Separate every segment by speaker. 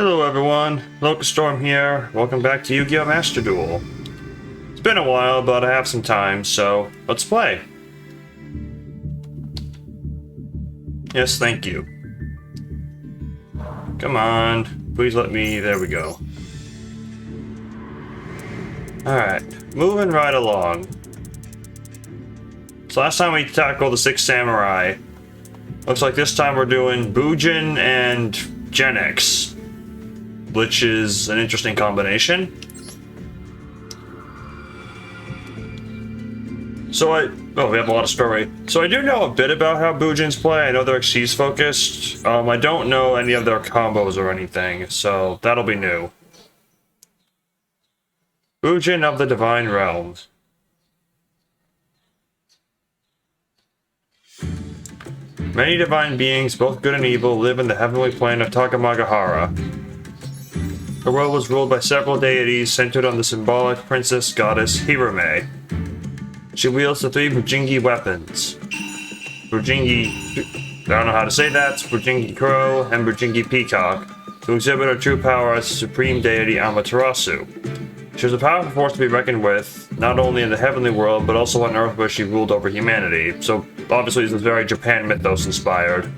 Speaker 1: Hello everyone, Locust Storm here. Welcome back to Yu-Gi-Oh! Master Duel. It's been a while, but I have some time, so let's play. Yes, thank you. Come on, please let me... there we go. Alright, moving right along. So last time we tackled the 6 Samurai. Looks like this time we're doing Bujin and Gen X, which is an interesting combination. So we have a lot of story. So I do know a bit about how Bujins play. I know they're Xyz focused. I don't know any of their combos or anything, so that'll be new. Bujin of the Divine Realms. Many divine beings, both good and evil, live in the heavenly plane of Takamagahara. The world was ruled by several deities centered on the symbolic princess goddess Hirame. She wields the 3 Bujingi weapons. Bujingi... I don't know how to say that. Bujingi Crow and Bujingi Peacock, to exhibit her true power as the supreme deity Amaterasu. She was a powerful force to be reckoned with, not only in the heavenly world, but also on Earth where she ruled over humanity. So, obviously this is very Japan mythos inspired.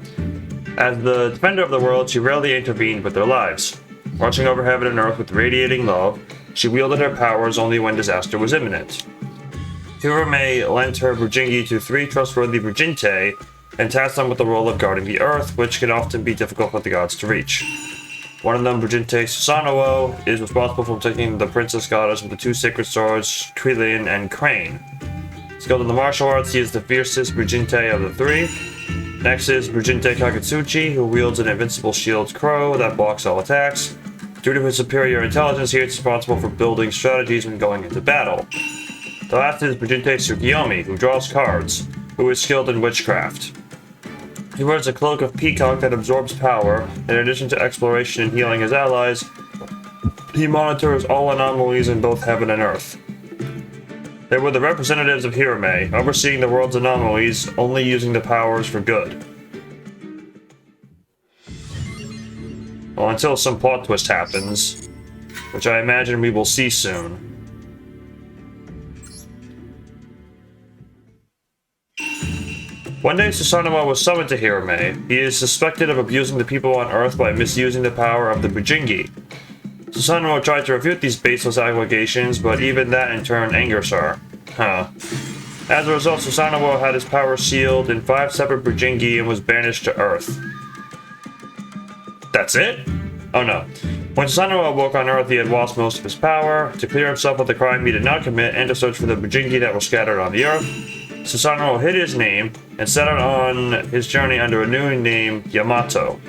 Speaker 1: As the defender of the world, she rarely intervened with their lives. Watching over heaven and earth with radiating love, she wielded her powers only when disaster was imminent. Hirame lent her Bujingi to 3 trustworthy Bujinte, and tasked them with the role of guarding the earth, which can often be difficult for the gods to reach. One of them, Bujinte Susanoo, is responsible for protecting the princess goddess with the 2 sacred swords, Krillin and Crane. Skilled in the martial arts, he is the fiercest Bujinte of the 3. Next is Bujinte Kakatsuchi, who wields an invincible shield Crow that blocks all attacks. Due to his superior intelligence, he is responsible for building strategies when going into battle. The last is Bujinte Tsukiyomi, who draws cards, who is skilled in witchcraft. He wears a cloak of peacock that absorbs power. In addition to exploration and healing his allies, he monitors all anomalies in both heaven and earth. They were the representatives of Hirame, overseeing the world's anomalies, only using the powers for good. Well, until some plot twist happens, which I imagine we will see soon. One day, Susanoo was summoned to Hirame. He is suspected of abusing the people on Earth by misusing the power of the Bujingi. Susanoo tried to refute these baseless allegations, but even that in turn angers her. As a result, Susanoo had his power sealed in 5 separate Bujingi and was banished to Earth. That's it? Oh no. When Susanoo awoke on Earth, he had lost most of his power. To clear himself of the crime he did not commit and to search for the Bujingi that were scattered on the Earth, Susanoo hid his name and set out on his journey under a new name, Yamato.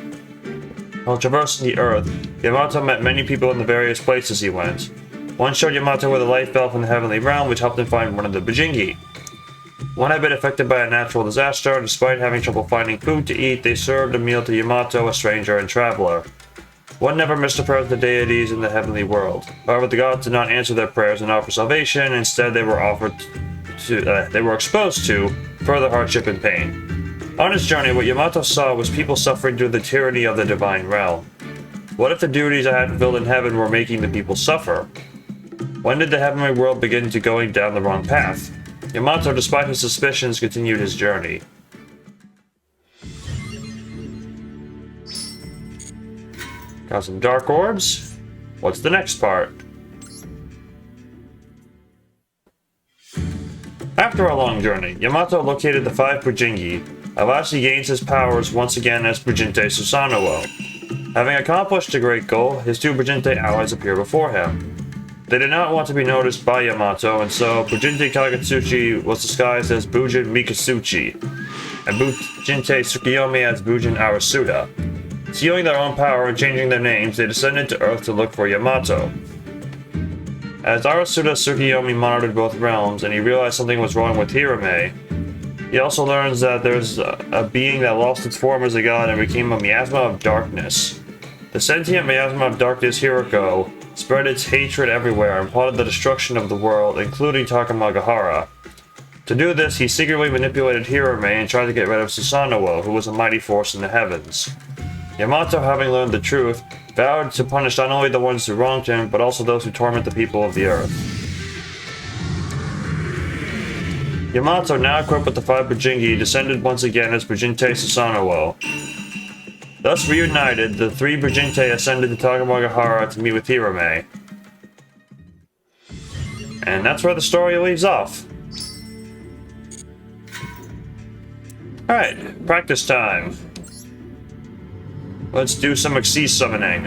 Speaker 1: While traversing the Earth, Yamato met many people in the various places he went. One showed Yamato where the light fell from the heavenly realm, which helped him find one of the Bujingi. One had been affected by a natural disaster. Despite having trouble finding food to eat, they served a meal to Yamato, a stranger and traveler. One never missed a prayer to the deities in the heavenly world. However, the gods did not answer their prayers and offer salvation. Instead, they were exposed to further hardship and pain. On his journey, what Yamato saw was people suffering due to the tyranny of the divine realm. What if the duties I had fulfilled in heaven were making the people suffer? When did the heavenly world begin to going down the wrong path? Yamato, despite his suspicions, continued his journey. Got some dark orbs. What's the next part? After a long journey, Yamato located the 5 Bujingi. At last he gains his powers once again as Bujinte Susanoo. Having accomplished a great goal, his 2 Bujinte allies appear before him. They did not want to be noticed by Yamato, and so Bujinte Kakatsuchi was disguised as Bujin Mikasuchi, and Bujinte Tsukiyomi as Bujin Arasuda. Stealing their own power and changing their names, they descended to Earth to look for Yamato. As Arasuda Tsukiyomi monitored both realms, and he realized something was wrong with Hirame, he also learns that there's a being that lost its form as a god and became a miasma of darkness. The sentient miasma of darkness, Hiroko, spread its hatred everywhere and plotted the destruction of the world, including Takamagahara. To do this, he secretly manipulated Hirame and tried to get rid of Susanoo, who was a mighty force in the heavens. Yamato, having learned the truth, vowed to punish not only the ones who wronged him, but also those who torment the people of the earth. Yamato, now equipped with the 5 Bujingi, descended once again as Bujinte Susanoo. Thus reunited, the 3 Bujinte ascended to Tagamagahara to meet with Hirame. And that's where the story leaves off. Alright, practice time. Let's do some Xyz summoning.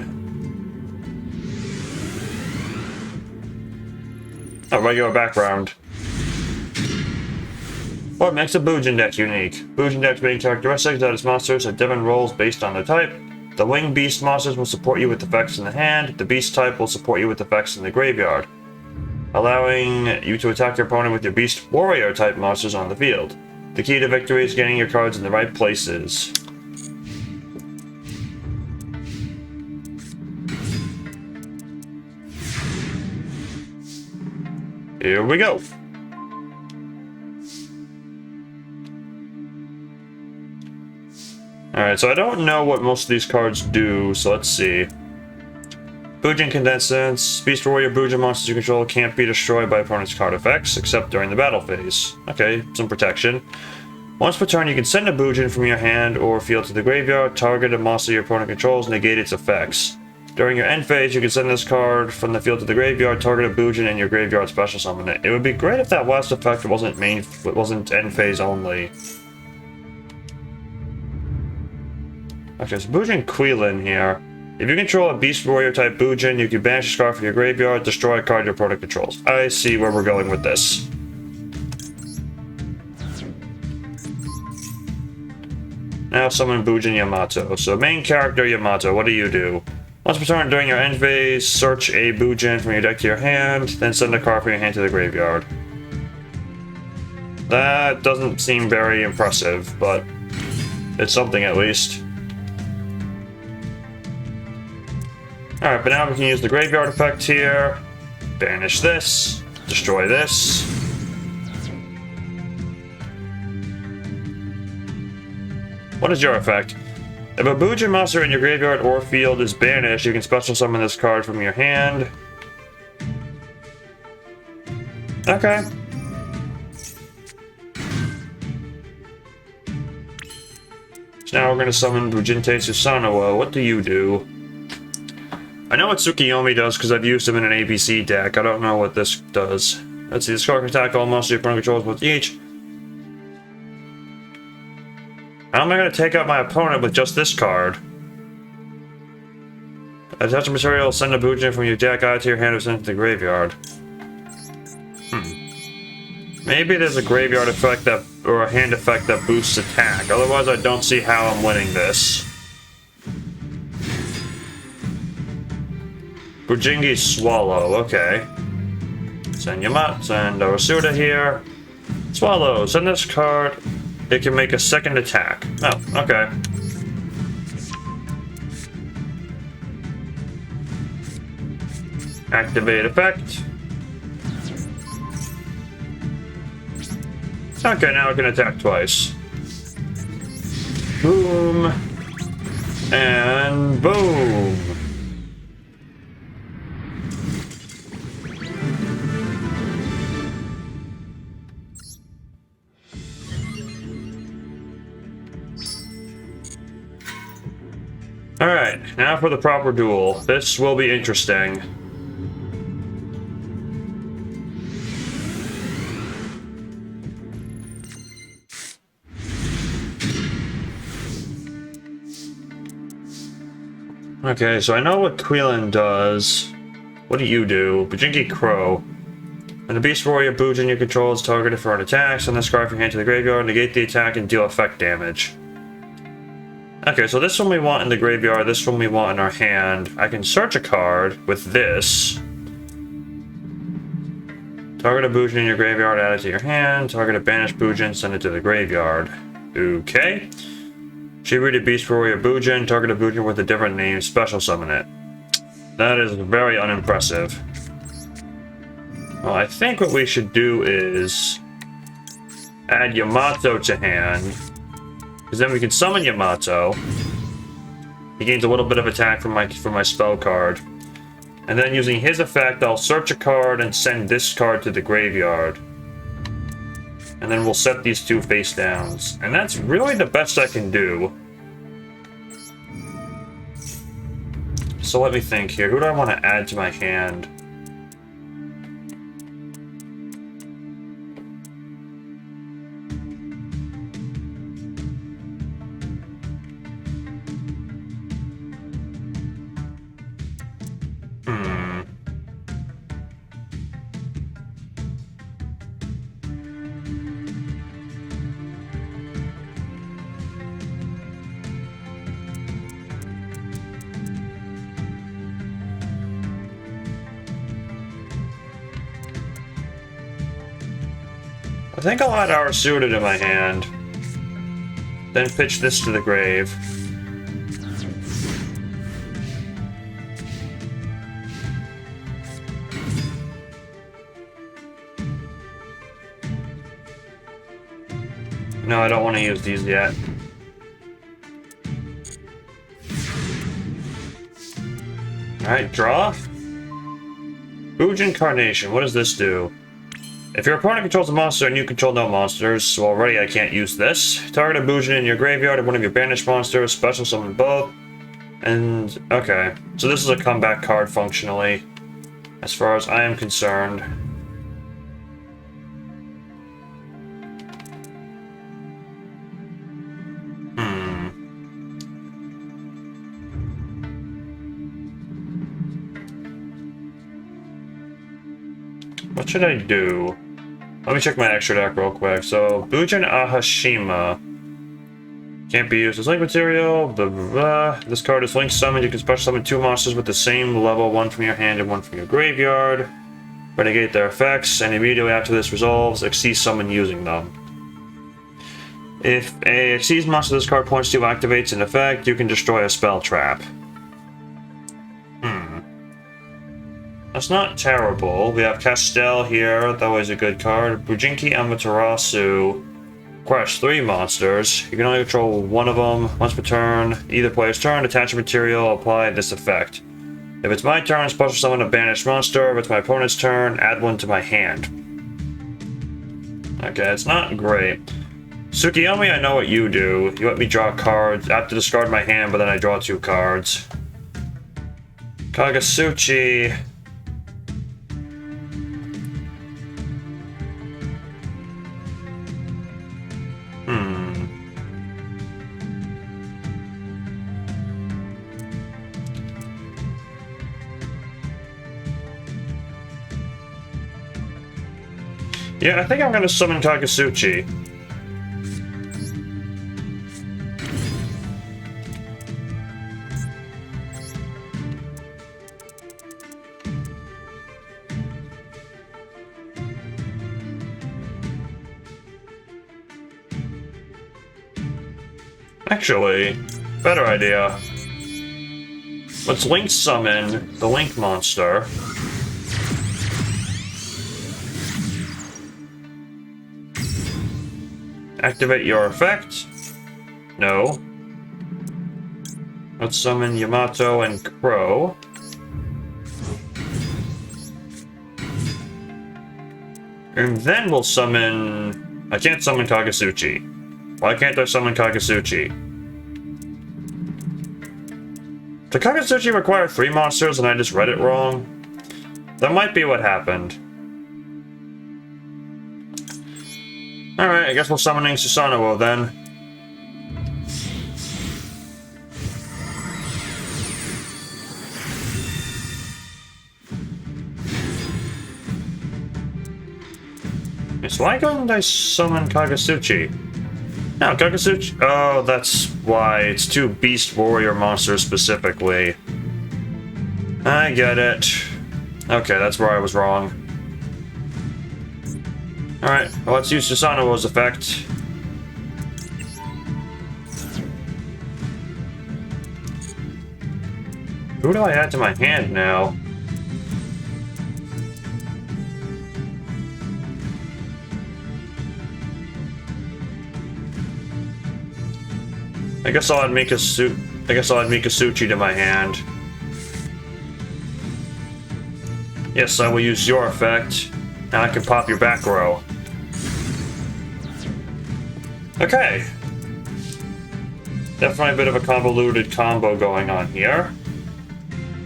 Speaker 1: A regular background. What makes a Bujin deck unique? Bujin decks being characteristics that its monsters have different roles based on their type. The winged beast monsters will support you with effects in the hand. The beast type will support you with effects in the graveyard, allowing you to attack your opponent with your beast warrior type monsters on the field. The key to victory is getting your cards in the right places. Here we go. Alright, so I don't know what most of these cards do, so let's see. Bujin Condensance. Beast Warrior Bujin monsters you control can't be destroyed by opponent's card effects, except during the battle phase. Okay, some protection. Once per turn, you can send a Bujin from your hand or field to the graveyard, target a monster your opponent controls, negate its effects. During your end phase, you can send this card from the field to the graveyard, target a Bujin in your graveyard, special summon it. It would be great if that last effect wasn't end phase only. Okay, so Bujin Quilin here. If you control a Beast Warrior type Bujin, you can banish this card from your graveyard, destroy a card your opponent controls. I see where we're going with this. Now summon Bujin Yamato. So main character Yamato, what do you do? Once per turn during your end phase, search a Bujin from your deck to your hand, then send a card from your hand to the graveyard. That doesn't seem very impressive, but it's something at least. Alright, but now we can use the graveyard effect here. Banish this. Destroy this. What is your effect? If a Bujin monster in your graveyard or field is banished, you can special summon this card from your hand. Okay. So now we're going to summon Bujinte Susanoo. What do you do? I know what Tsukiyomi does because I've used him in an ABC deck. I don't know what this does. Let's see, this card can attack all monsters your opponent controls with each. How am I going to take out my opponent with just this card? Attach a material, send a Bujin from your deck out to your hand or send it to the graveyard. Maybe there's a graveyard effect that, or a hand effect that boosts attack. Otherwise, I don't see how I'm winning this. Bujingi Swallow, okay. Send Yamato, send Orasuda here. Swallow, send this card. It can make a second attack. Oh, okay. Activate effect. Okay, now it can attack twice. Boom. And boom. Alright, now for the proper duel. This will be interesting. Okay, so I know what Quilin does. What do you do? Bujingi Crow. When the Beast Warrior Bujin you control is targeted for an attack, send this card from your hand to the graveyard, negate the attack, and deal effect damage. Okay, so this one we want in the graveyard, this one we want in our hand. I can search a card with this. Target a Bujin in your graveyard, add it to your hand. Target a banished Bujin, send it to the graveyard. Okay. Shibuya Beast Warrior Bujin, target a Bujin with a different name, special summon it. That is very unimpressive. Well, I think what we should do is add Yamato to hand, because then we can summon Yamato. He gains a little bit of attack from my spell card. And then using his effect, I'll search a card and send this card to the graveyard. And then we'll set these two face downs. And that's really the best I can do. So let me think here. Who do I want to add to my hand? I think I'll add our suited in my hand. Then pitch this to the grave. No, I don't want to use these yet. Alright, draw. Bujin Carnation, what does this do? If your opponent controls a monster and you control no monsters, so already I can't use this. Target a Bujin in your graveyard and one of your banished monsters, special summon both. And, okay. So this is a comeback card functionally, as far as I am concerned. What should I do? Let me check my extra deck real quick. So, Bujin Ahashima. Can't be used as link material. Blah, blah, blah. This card is link summoned. You can special summon two monsters with the same level, one from your hand and one from your graveyard. Renegate their effects, and immediately after this resolves, Xyz summon using them. If a Xyz monster this card points to activates an effect, you can destroy a spell trap. That's not terrible. We have Castel here, that was a good card. Bujinki Amaterasu requires 3 monsters. You can only control one of them once per turn. Either player's turn, attach a material, apply this effect. If it's my turn, special summon a banished monster. If it's my opponent's turn, add one to my hand. Okay, it's not great. Tsukiyomi, I know what you do. You let me draw cards. I have to discard my hand, but then I draw 2 cards. Kagasuchi. Yeah, I think I'm gonna summon Kagasuchi. Actually, better idea. Let's link summon the Link monster. Activate your effect. No. Let's summon Yamato and Crow. And then we'll summon... I can't summon Kagasuchi. Why can't I summon Kagasuchi? Did Kagasuchi require 3 monsters and I just read it wrong? That might be what happened. Alright, I guess we're summoning Susanoo then. So why couldn't I summon Kagasuchi? No, Kagasuchi... Oh, that's why. It's 2 Beast Warrior monsters specifically. I get it. Okay, that's where I was wrong. Alright, well, let's use Susanoo's effect. Who do I add to my hand now? I guess I'll add Mika's suit. I guess I'll add Mikasuchi to my hand. Yes, I will use your effect. Now I can pop your back row. Okay. Definitely a bit of a convoluted combo going on here.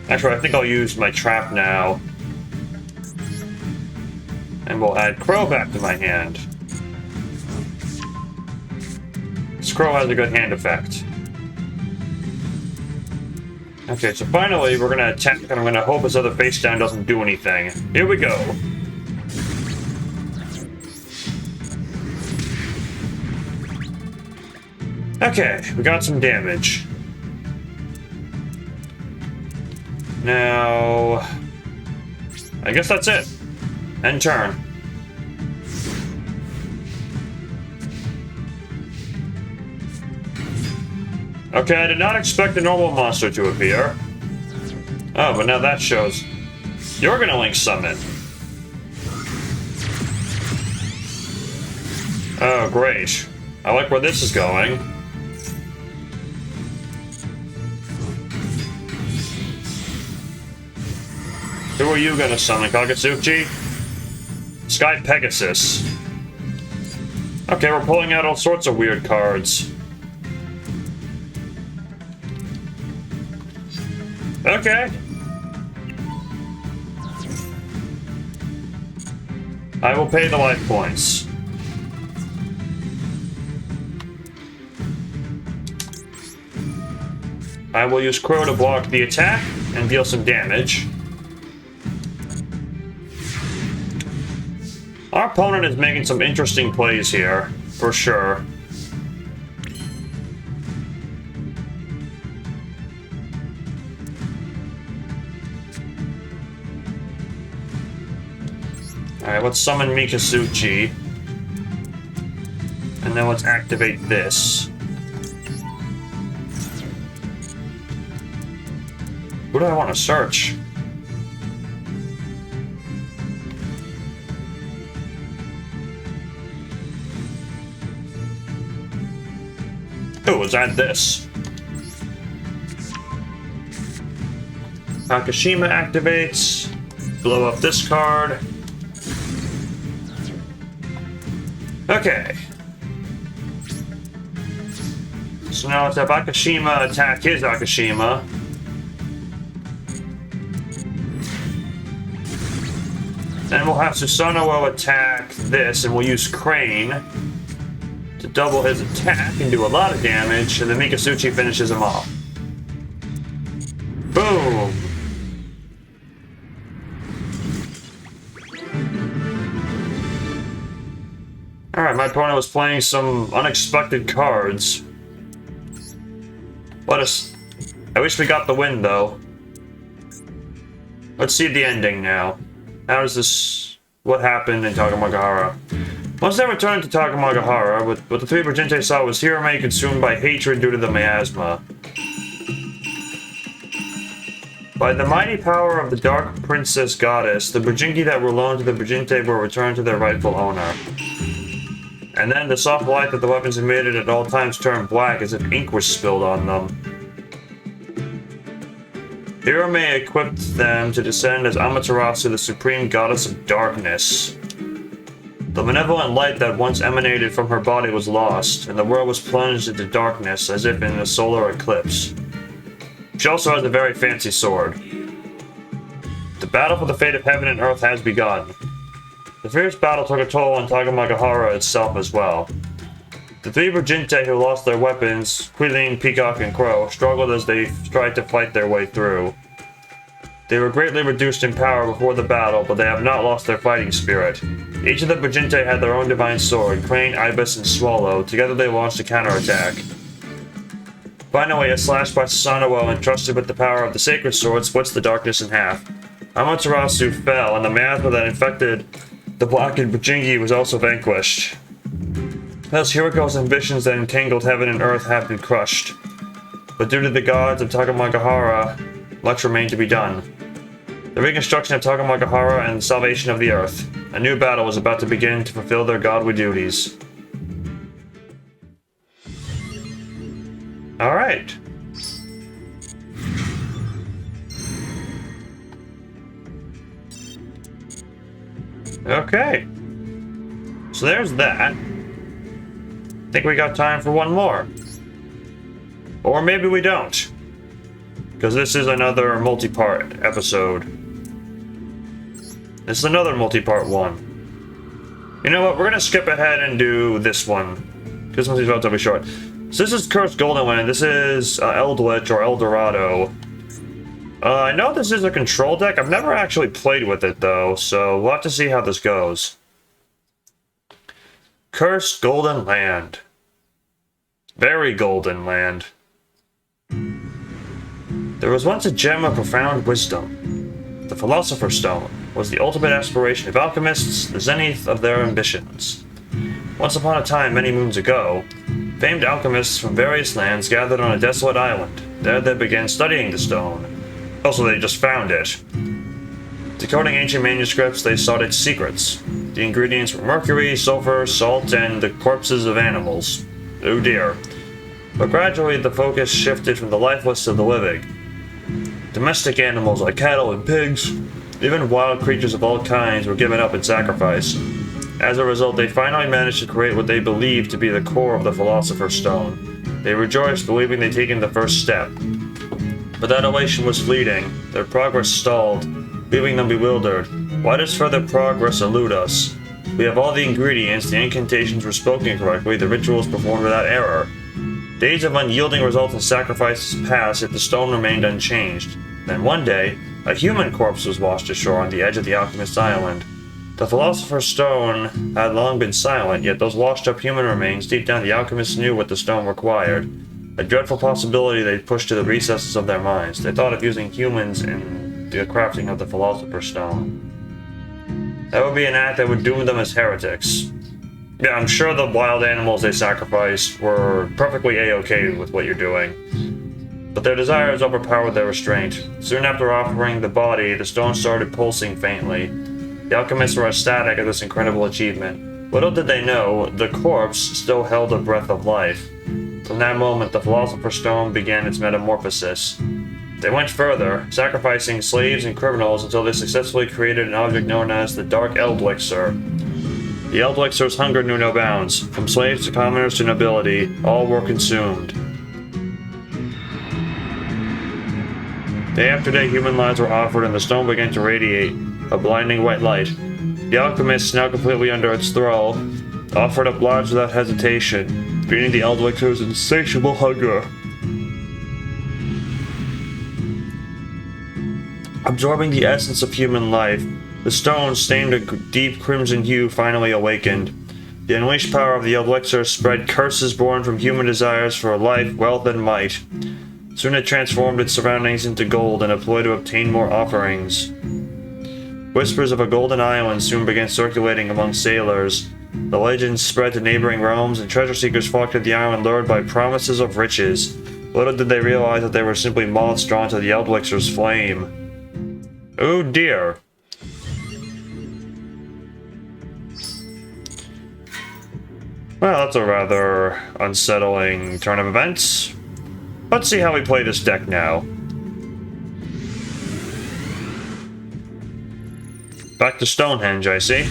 Speaker 1: Actually, I think I'll use my trap now. And we'll add Crow back to my hand. This Crow has a good hand effect. Okay, so finally we're gonna attack and I'm gonna hope his other face down doesn't do anything. Here we go. Okay, we got some damage. Now, I guess that's it. End turn. Okay, I did not expect a normal monster to appear. Oh, but now that shows you're gonna Link Summon. Oh, great. I like where this is going. Who are you gonna summon, Kagutsuchi? Sky Pegasus. Okay, we're pulling out all sorts of weird cards. Okay. I will pay the life points. I will use Crow to block the attack and deal some damage. Our opponent is making some interesting plays here, for sure. Alright, let's summon Mikasuchi. And then let's activate this. Who do I want to search? Oh, let's add this. Nakashima activates. Blow up this card. Okay. So now let's have Akashima attack his Akashima. Then we'll have Susanoo attack this, and we'll use Crane to double his attack and do a lot of damage, and then Mikasuchi finishes him off. Boom! Alright, my opponent was playing some unexpected cards. I wish we got the win, though. Let's see the ending now. How does this... What happened in Takamagahara? Once they returned to Takamagahara, what the three Bujinte saw was Hirame consumed by hatred due to the miasma. By the mighty power of the Dark Princess Goddess, the Bujinki that were loaned to the Bujinte were returned to their rightful owner. And then the soft light that the weapons emitted at all times turned black as if ink was spilled on them. Hirame equipped them to descend as Amaterasu, the supreme goddess of darkness. The benevolent light that once emanated from her body was lost, and the world was plunged into darkness as if in a solar eclipse. She also has a very fancy sword. The battle for the fate of heaven and earth has begun. The fierce battle took a toll on Takamagahara itself as well. The three Bujinte who lost their weapons, Quilin, Peacock, and Crow, struggled as they tried to fight their way through. They were greatly reduced in power before the battle, but they have not lost their fighting spirit. Each of the Bujinte had their own divine sword, Crane, Ibis, and Swallow. Together they launched a counterattack. Finally, a slash by Susanoo, entrusted with the power of the sacred sword, splits the darkness in half. Amaterasu fell, and the miasma that infected the blackened Bujingi was also vanquished. Thus, Hiriko's ambitions that entangled heaven and earth have been crushed. But due to the gods of Takamagahara, much remained to be done. The reconstruction of Takamagahara and the salvation of the earth. A new battle was about to begin to fulfill their godly duties. Alright. Okay. So there's that. I think we got time for one more. Or maybe we don't. Because this is another multi-part episode. This is another multi-part one. You know what? We're gonna skip ahead and do this one. Because this one's relatively short. So this is Cursed Golden Land. This is Eldritch or Eldorado. I know this is a control deck. I've never actually played with it though, so we'll have to see how this goes. Cursed Golden Land. Very golden land. There was once a gem of profound wisdom. The Philosopher's Stone was the ultimate aspiration of alchemists, the zenith of their ambitions. Once upon a time, many moons ago, famed alchemists from various lands gathered on a desolate island. There they began studying the stone. Also, they just found it. Decoding ancient manuscripts, they sought its secrets. The ingredients were mercury, sulfur, salt, and the corpses of animals. Oh dear. But gradually the focus shifted from the lifeless to the living. Domestic animals like cattle and pigs, even wild creatures of all kinds were given up in sacrifice. As a result, they finally managed to create what they believed to be the core of the Philosopher's Stone. They rejoiced, believing they'd taken the first step. But that elation was fleeting. Their progress stalled, leaving them bewildered. Why does further progress elude us? We have all the ingredients, the incantations were spoken correctly, the rituals performed without error. Days of unyielding results and sacrifices passed, yet the stone remained unchanged. Then one day, a human corpse was washed ashore on the edge of the alchemist's island. The Philosopher's Stone had long been silent, yet those washed-up human remains, deep down the alchemists knew what the stone required. A dreadful possibility they pushed to the recesses of their minds. They thought of using humans in the crafting of the Philosopher's Stone. That would be an act that would doom them as heretics. Yeah, I'm sure the wild animals they sacrificed were perfectly a-okay with what you're doing. But their desires overpowered their restraint. Soon after offering the body, the stone started pulsing faintly. The alchemists were ecstatic at this incredible achievement. Little did they know, the corpse still held a breath of life. From that moment, the Philosopher's Stone began its metamorphosis. They went further, sacrificing slaves and criminals until they successfully created an object known as the Dark Elixir. The Elixir's hunger knew no bounds. From slaves to commoners to nobility, all were consumed. Day after day, human lives were offered and the stone began to radiate, a blinding white light. The alchemists, now completely under its thrall, offered up lives without hesitation, feeding the Elixir's insatiable hunger. Absorbing the essence of human life, the stone, stained a deep crimson hue, finally awakened. The unleashed power of the elixir spread curses born from human desires for life, wealth, and might. Soon it transformed its surroundings into gold in a ploy to obtain more offerings. Whispers of a golden island soon began circulating among sailors. The legends spread to neighboring realms, and treasure seekers flocked to the island lured by promises of riches. Little did they realize that they were simply moths drawn to the elixir's flame. Oh dear. Well, that's a rather unsettling turn of events. Let's see how we play this deck now. Back to Stonehenge, I see.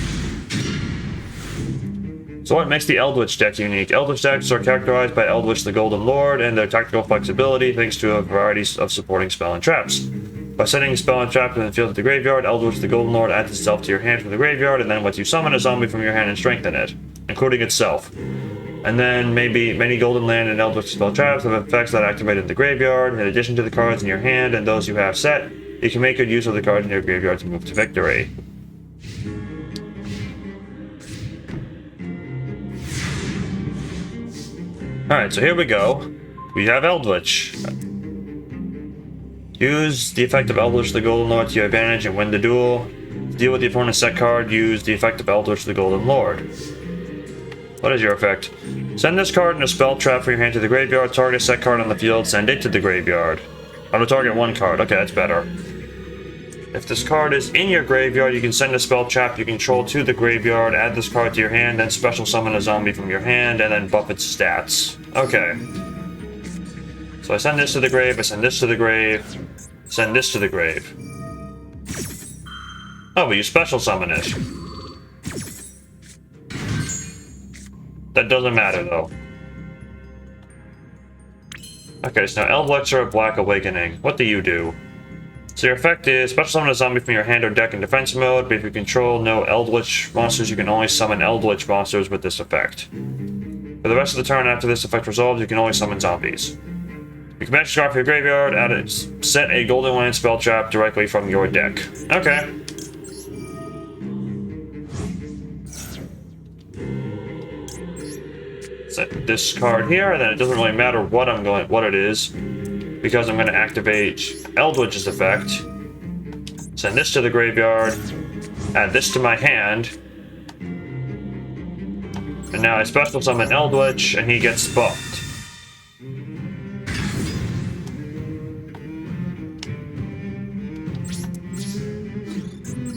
Speaker 1: So what makes the Eldritch deck unique? Eldritch decks are characterized by Eldritch the Golden Lord and their tactical flexibility thanks to a variety of supporting spell and traps. By setting a spell and trap in the field of the graveyard, Eldritch the Golden Lord adds itself to your hand from the graveyard and then lets you summon a zombie from your hand and strengthen it, including itself. And then maybe many Golden Land and Eldritch spell traps have effects that activate in the graveyard. In addition to the cards in your hand and those you have set, you can make good use of the cards in your graveyard to move to victory. Alright, so here we go. We have Eldritch. Use the effect of Eldritch the Golden Lord to your advantage and win the duel. To deal with the opponent's set card, use the effect of Eldritch the Golden Lord. What is your effect? Send this card in a spell trap from your hand to the graveyard, target a set card on the field, send it to the graveyard. I'm gonna target one card, okay, that's better. If this card is in your graveyard, you can send a spell trap you control to the graveyard, add this card to your hand, then special summon a zombie from your hand, and then buff its stats. Okay. So I send this to the grave, I send this to the grave, send this to the grave. Oh, but you special summon it. That doesn't matter, though. Okay, so now Elixir of Black Awakening. What do you do? So your effect is special summon a zombie from your hand or deck in defense mode, but if you control no Eldritch monsters, you can only summon Eldritch monsters with this effect. For the rest of the turn after this effect resolves, you can only summon zombies. You can match card for your graveyard, set a Golden Land spell trap directly from your deck. Okay. Set this card here, and then it doesn't really matter what it is, because I'm going to activate Eldritch's effect. Send this to the graveyard, add this to my hand, and now I special summon Eldritch, and he gets buffed.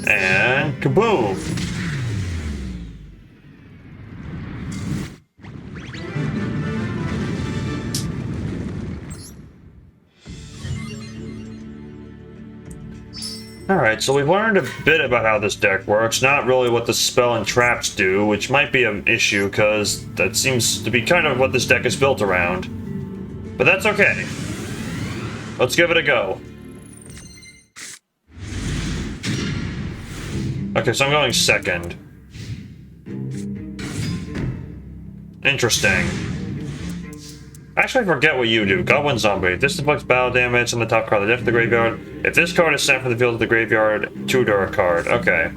Speaker 1: And kaboom! Alright, so we've learned a bit about how this deck works, not really what the spell and traps do, which might be an issue, because that seems to be kind of what this deck is built around. But that's okay. Let's give it a go. Okay, so I'm going second. Interesting. Actually, I forget what you do. Goblin Zombie. This inflicts battle damage on the top card of the deck of the graveyard. If this card is sent from the field to the graveyard, tutor a card. Okay.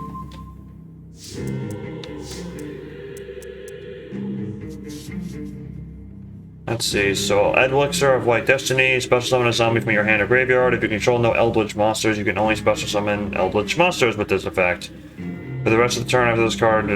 Speaker 1: Let's see. So, Elixir of White Destiny. Special summon a zombie from your hand or graveyard. If you control no Eldritch monsters, you can only special summon Eldritch monsters with this effect. For the rest of the turn after this card,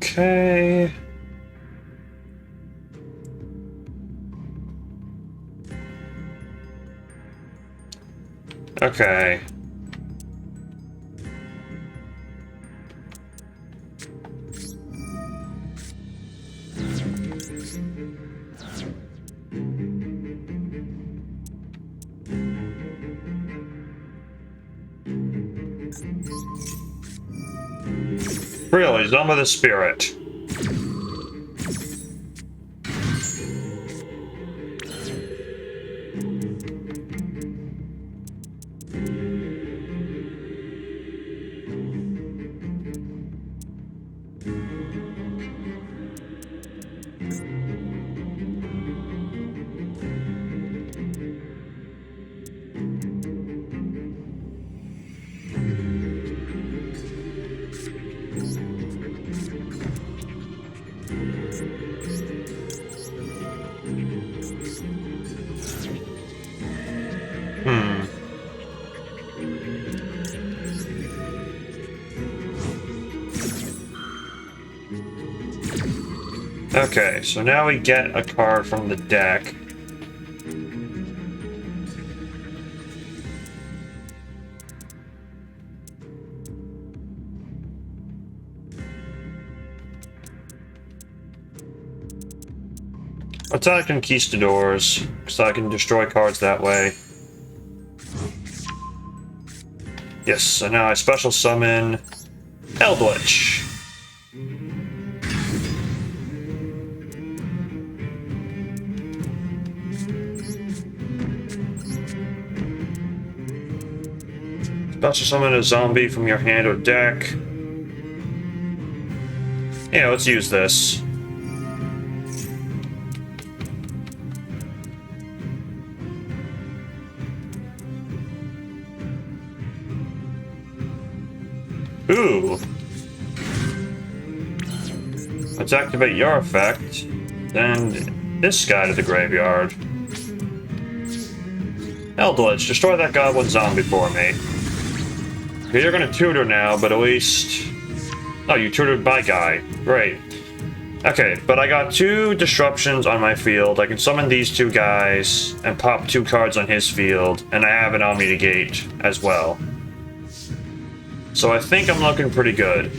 Speaker 1: Okay. Okay. Really, Zone of the Spirit. Okay, so now we get a card from the deck. Attack Conquistadors, so I can destroy cards that way. Yes, so now I special summon Eldritch. Special summon a zombie from your hand or deck. Yeah, let's use this. Ooh. Let's activate your effect. Send this guy to the graveyard. Eldritch, destroy that goblin zombie for me. Okay, you're gonna tutor now, but at least... Oh, you tutored my guy. Great. Okay, but I got 2 disruptions on my field. I can summon these 2 guys and pop 2 cards on his field, and I have an Omni Negate as well. So I think I'm looking pretty good.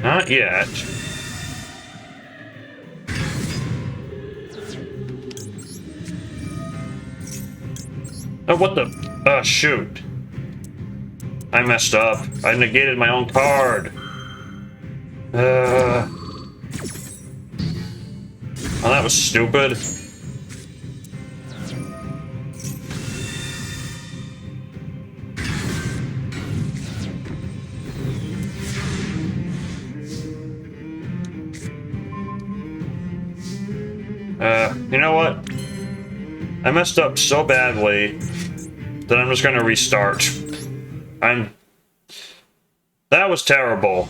Speaker 1: Not yet. Oh, what the? Oh, shoot. I messed up. I negated my own card. Oh, that was stupid. You know what? I messed up so badly that I'm just gonna restart. That was terrible.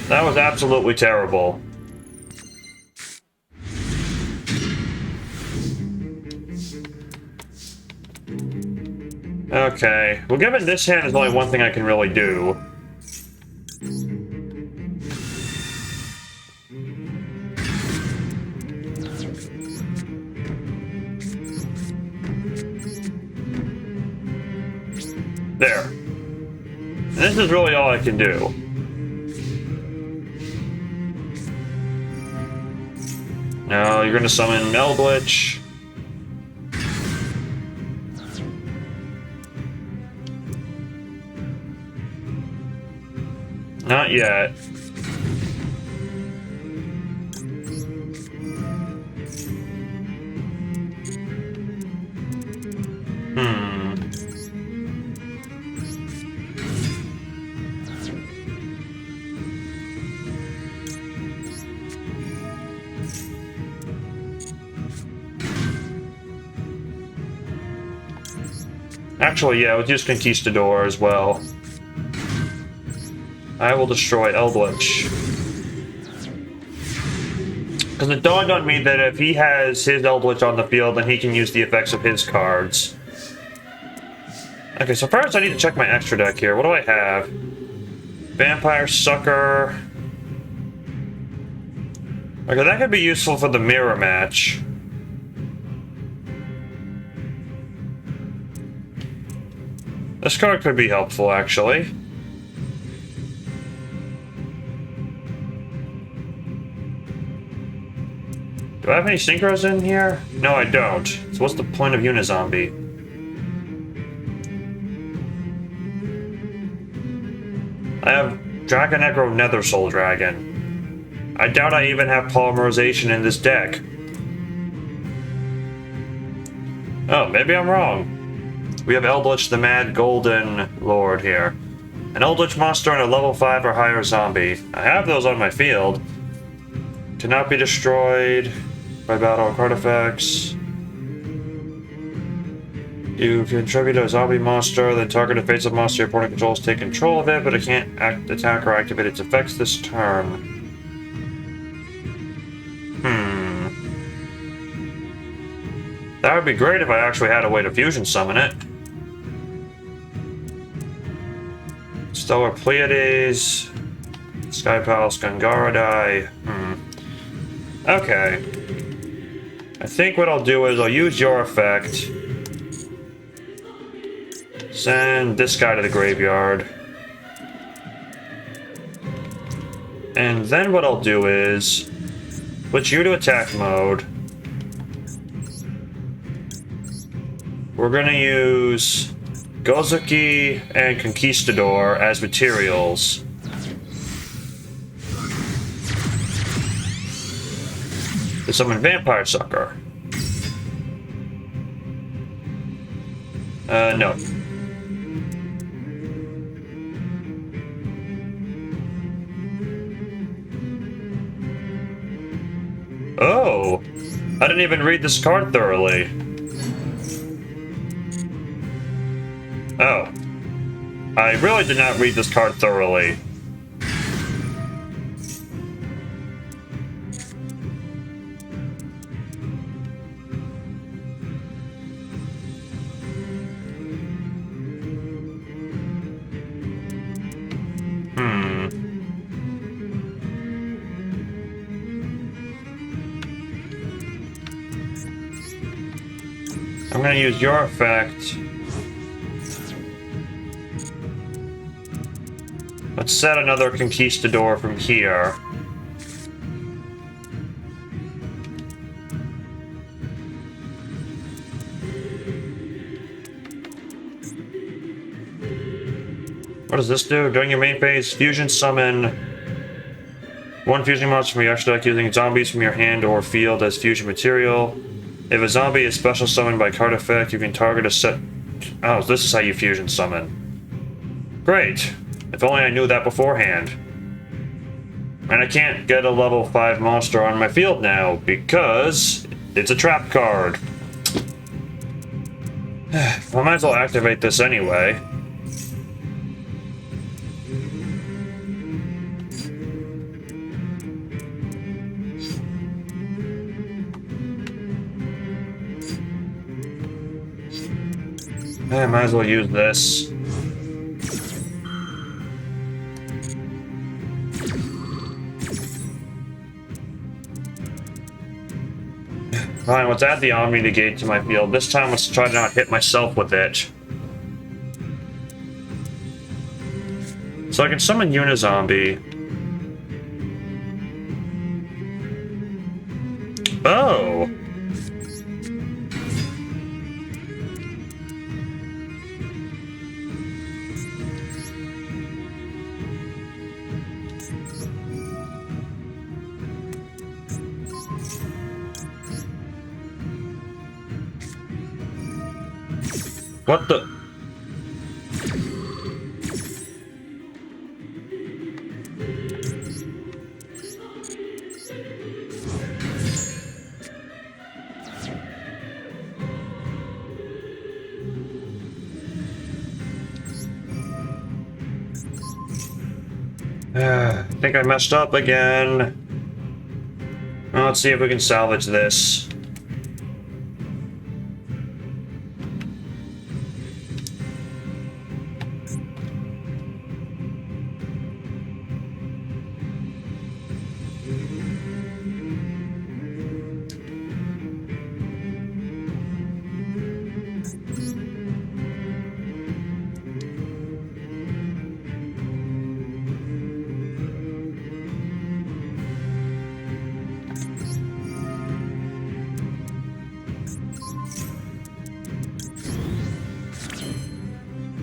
Speaker 1: That was absolutely terrible. Okay. Well, given this hand is only one thing I can really do. There. And this is really all I can do. Now you're gonna summon Eldritch. Not yet. Actually, yeah, we'll use Conquistador as well. I will destroy Eldritch. Because it dawned on me that if he has his Eldritch on the field, then he can use the effects of his cards. Okay, so first I need to check my extra deck here. What do I have? Vampire Sucker. Okay, that could be useful for the mirror match. This card could be helpful, actually. Do I have any synchros in here? No, I don't. So what's the point of Unizombie? I have Dragon Aggro Nether Soul Dragon. I doubt I even have Polymerization in this deck. Oh, maybe I'm wrong. We have Eldritch the Mad Golden Lord here. An Eldritch monster and a level 5 or higher zombie. I have those on my field. Cannot be destroyed by battle card effects. You contribute a zombie monster, then target a face-up monster your opponent controls take control of it, but it can't attack or activate its effects this turn. That would be great if I actually had a way to fusion summon it. Stellar Pleiades, Sky Palace Gangaradai. Okay. I think what I'll do is I'll use your effect. Send this guy to the graveyard. And then what I'll do is put you to attack mode. We're gonna use Gozuki and Conquistador as materials. To summon Vampire Sucker. No. Oh! I didn't even read this card thoroughly. Oh. I really did not read this card thoroughly. I'm gonna use your effect. Let's set another conquistador from here. What does this do? During your main phase, fusion summon one fusion monster from your extra deck using zombies from your hand or field as fusion material. If a zombie is special summoned by card effect, you can target a set... Oh, this is how you fusion summon. Great. If only I knew that beforehand. And I can't get a level 5 monster on my field now, because it's a trap card. I might as well activate this anyway. I might as well use this. Fine, let's add the Omni Negate to my field. This time let's try to not hit myself with it. So I can summon Unizombie. Oh! What the? I think I messed up again. Well, let's see if we can salvage this.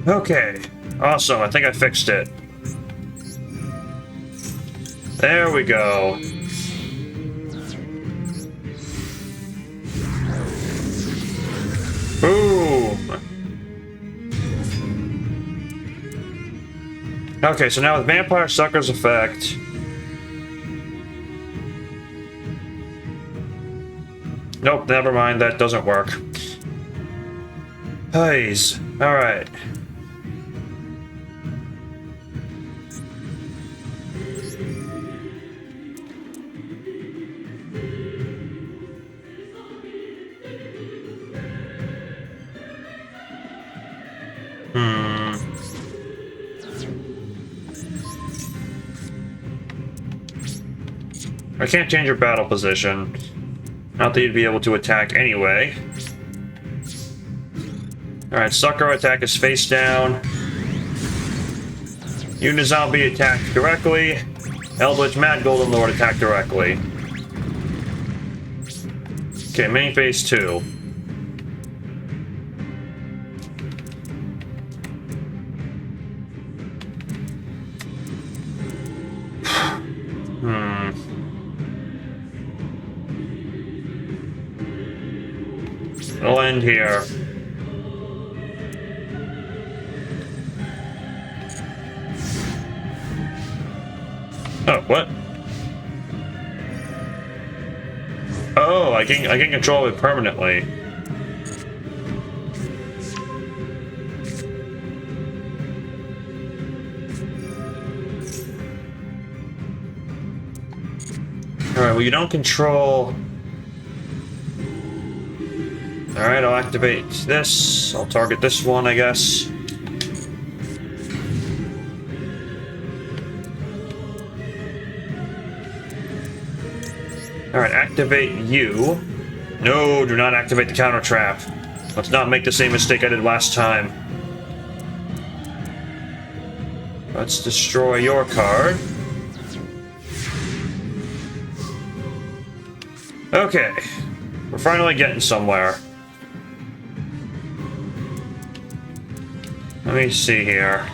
Speaker 1: Okay, awesome. I think I fixed it. There we go. Boom! Okay, so now with Vampire Sucker's effect... Nope, never mind, that doesn't work. Please. Alright. I can't change your battle position. Not that you'd be able to attack anyway. Alright, Sucker attack is face down. Unizombie attack directly. Eldritch Mad Golden Lord attack directly. Okay, main phase 2. It'll end here. Oh, what? Oh, I can control it permanently. Alright, well you don't control... Alright, I'll activate this. I'll target this one, I guess. Alright, activate you. No, do not activate the counter trap. Let's not make the same mistake I did last time. Let's destroy your card. Okay. We're finally getting somewhere. Let me see here.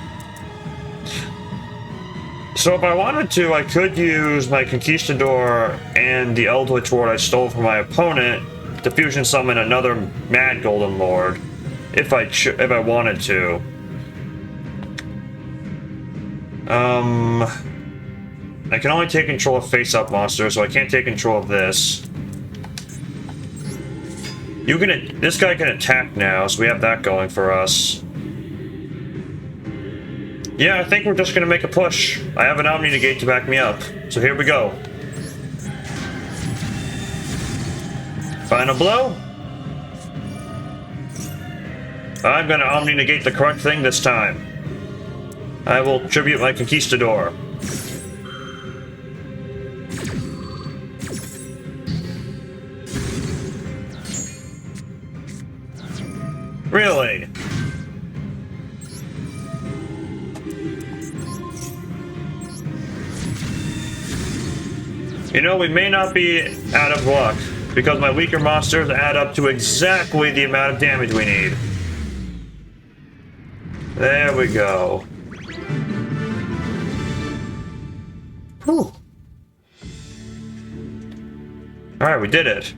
Speaker 1: So if I wanted to, I could use my Conquistador and the Eldritch Ward I stole from my opponent to fusion summon another Mad Golden Lord, if I wanted to. I can only take control of face-up monsters, so I can't take control of this. This guy can attack now, so we have that going for us. Yeah, I think we're just gonna make a push. I have an Omni Negate to back me up, so here we go. Final blow. I'm gonna Omni Negate the correct thing this time. I will tribute my Conquistador. Really? You know, we may not be out of luck, because my weaker monsters add up to exactly the amount of damage we need. There we go. Whew. Alright, we did it.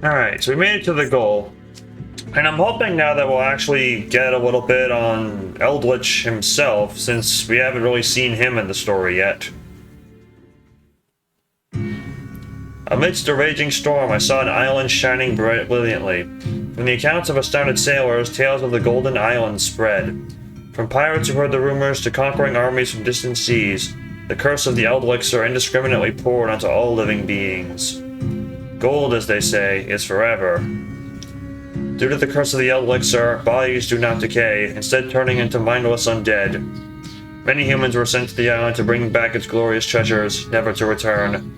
Speaker 1: Alright, so we made it to the goal. And I'm hoping now that we'll actually get a little bit on Eldritch himself, since we haven't really seen him in the story yet. Amidst a raging storm, I saw an island shining brilliantly. From the accounts of astounded sailors, tales of the Golden Island spread. From pirates who heard the rumors to conquering armies from distant seas, the curse of the Elixir indiscriminately poured onto all living beings. Gold, as they say, is forever. Due to the curse of the Elixir, bodies do not decay, instead turning into mindless undead. Many humans were sent to the island to bring back its glorious treasures, never to return.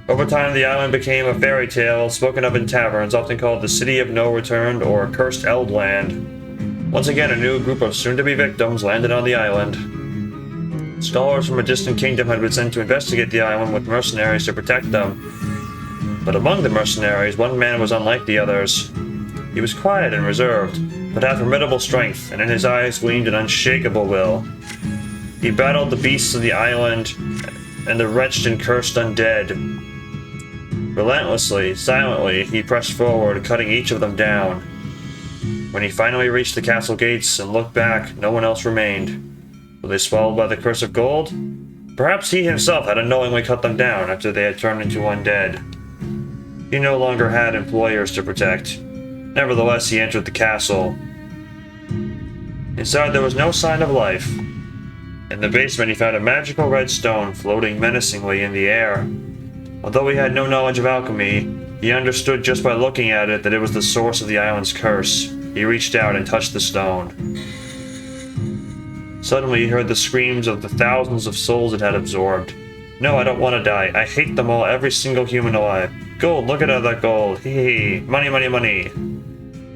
Speaker 1: Over time, the island became a fairy tale, spoken of in taverns, often called the City of No Return or Cursed Eldland. Once again, a new group of soon-to-be victims landed on the island. Scholars from a distant kingdom had been sent to investigate the island with mercenaries to protect them. But among the mercenaries, one man was unlike the others. He was quiet and reserved, but had formidable strength, and in his eyes gleamed an unshakable will. He battled the beasts of the island and the wretched and cursed undead. Relentlessly, silently, he pressed forward, cutting each of them down. When he finally reached the castle gates and looked back, no one else remained. Were they swallowed by the curse of gold? Perhaps he himself had unknowingly cut them down after they had turned into undead. He no longer had employers to protect. Nevertheless, he entered the castle. Inside there was no sign of life. In the basement he found a magical red stone floating menacingly in the air. Although he had no knowledge of alchemy, he understood just by looking at it that it was the source of the island's curse. He reached out and touched the stone. Suddenly he heard the screams of the thousands of souls it had absorbed. No, I don't want to die. I hate them all, every single human alive. Gold, look at all that gold. Hee hee. Money, money, money.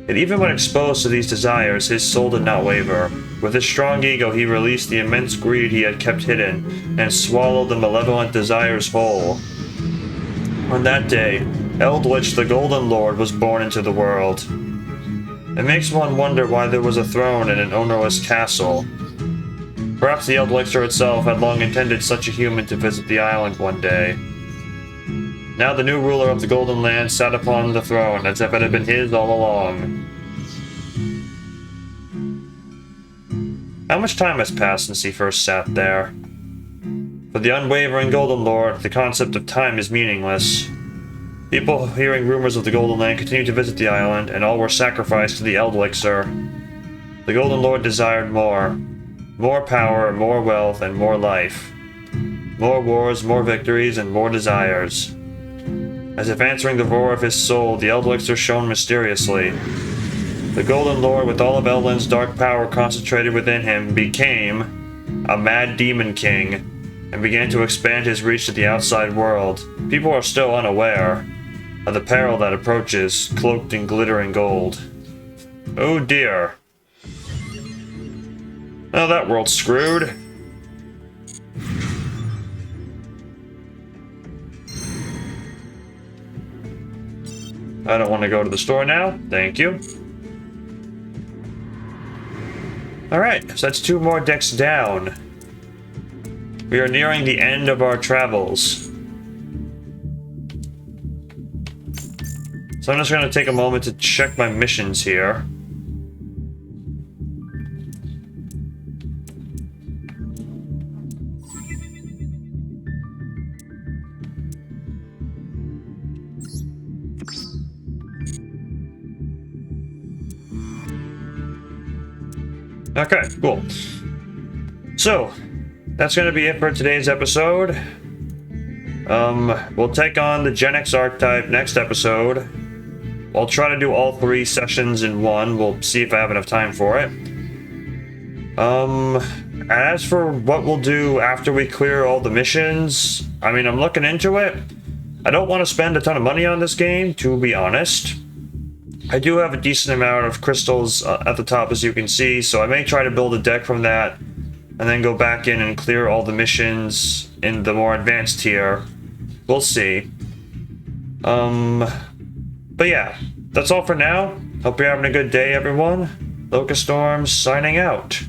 Speaker 1: And even when exposed to these desires, his soul did not waver. With his strong ego, he released the immense greed he had kept hidden, and swallowed the malevolent desires whole. On that day, Eldritch, the Golden Lord, was born into the world. It makes one wonder why there was a throne in an ownerless castle. Perhaps the Elixir itself had long intended such a human to visit the island one day. Now the new ruler of the Golden Land sat upon the throne as if it had been his all along. How much time has passed since he first sat there? For the unwavering Golden Lord, the concept of time is meaningless. People hearing rumors of the Golden Land continued to visit the island, and all were sacrificed to the Elixir. The Golden Lord desired more. More power, more wealth, and more life. More wars, more victories, and more desires. As if answering the roar of his soul, the Elixir shone mysteriously. The Golden Lord, with all of Eldland's dark power concentrated within him, became a mad demon king, and began to expand his reach to the outside world. People are still unaware. of the peril that approaches, cloaked in glittering gold. Oh dear. Oh, that world's screwed. I don't want to go to the store now. Thank you. Alright, so that's 2 more decks down. We are nearing the end of our travels. So I'm just going to take a moment to check my missions here. Okay, cool. So, that's going to be it for today's episode. We'll take on the Gen X archetype next episode. I'll try to do all 3 sessions in one. We'll see if I have enough time for it. As for what we'll do after we clear all the missions, I mean, I'm looking into it. I don't want to spend a ton of money on this game, to be honest. I do have a decent amount of crystals at the top, as you can see, so I may try to build a deck from that, and then go back in and clear all the missions in the more advanced tier. We'll see. But yeah, that's all for now. Hope you're having a good day, everyone. Locust Storms signing out.